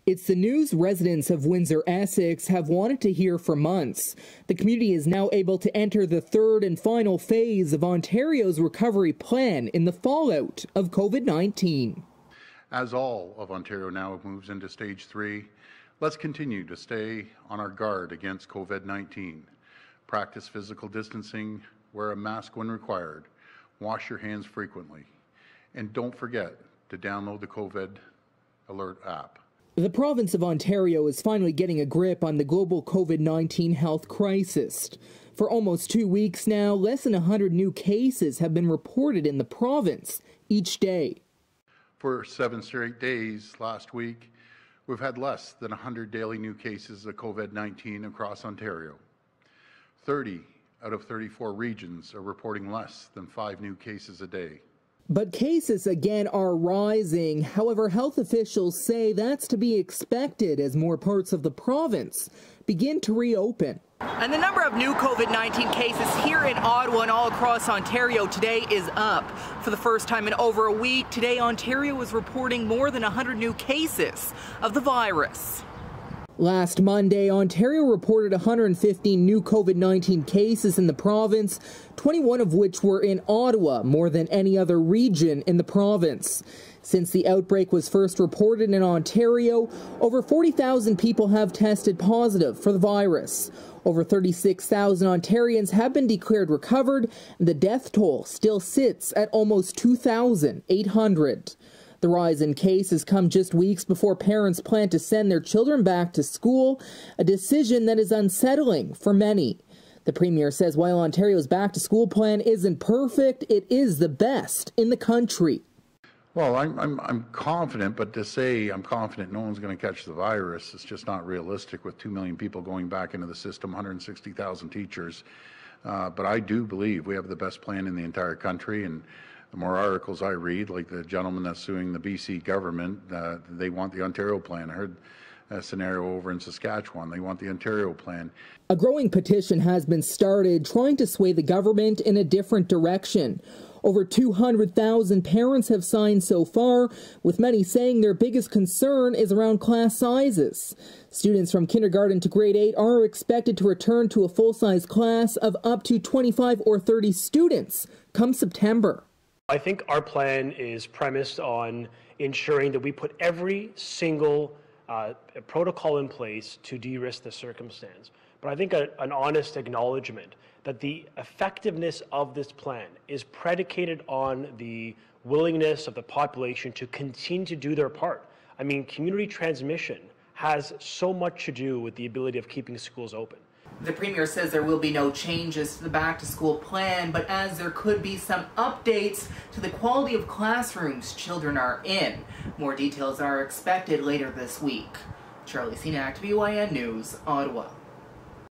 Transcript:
It's the news residents of Windsor, Essex have wanted to hear for months. The community is now able to enter the third and final phase of Ontario's recovery plan in the fallout of COVID-19. As all of Ontario now moves into stage 3, let's continue to stay on our guard against COVID-19. Practice physical distancing, wear a mask when required, wash your hands frequently, and don't forget to download the COVID Alert app. The province of Ontario is finally getting a grip on the global COVID-19 health crisis. For almost 2 weeks now, less than 100 new cases have been reported in the province each day. For 7 straight days last week, we've had less than 100 daily new cases of COVID-19 across Ontario. 30 out of 34 regions are reporting less than 5 new cases a day. But cases again are rising. However, health officials say that's to be expected as more parts of the province begin to reopen. And the number of new COVID-19 cases here in Ottawa and all across Ontario today is up. For the first time in over a week, today Ontario is reporting more than 100 new cases of the virus. Last Monday, Ontario reported 115 new COVID-19 cases in the province, 21 of which were in Ottawa, more than any other region in the province. Since the outbreak was first reported in Ontario, over 40,000 people have tested positive for the virus. Over 36,000 Ontarians have been declared recovered, and the death toll still sits at almost 2,800. The rise in cases come just weeks before parents plan to send their children back to school, a decision that is unsettling for many. The Premier says while Ontario's back-to-school plan isn't perfect, it is the best in the country. Well, I'm confident, but to say I'm confident no one's going to catch the virus is just not realistic with 2 million people going back into the system, 160,000 teachers. But I do believe we have the best plan in the entire country, and the more articles I read, like the gentleman that's suing the BC government, they want the Ontario plan. I heard a scenario over in Saskatchewan. They want the Ontario plan. A growing petition has been started trying to sway the government in a different direction. Over 200,000 parents have signed so far, with many saying their biggest concern is around class sizes. Students from kindergarten to grade 8 are expected to return to a full-size class of up to 25 or 30 students come September. I think our plan is premised on ensuring that we put every single protocol in place to de-risk the circumstance. But I think an honest acknowledgement that the effectiveness of this plan is predicated on the willingness of the population to continue to do their part. I mean, community transmission has so much to do with the ability of keeping schools open. The Premier says there will be no changes to the back-to-school plan, but as there could be some updates to the quality of classrooms children are in. More details are expected later this week. Charlie Cenac, BYN News, Ottawa.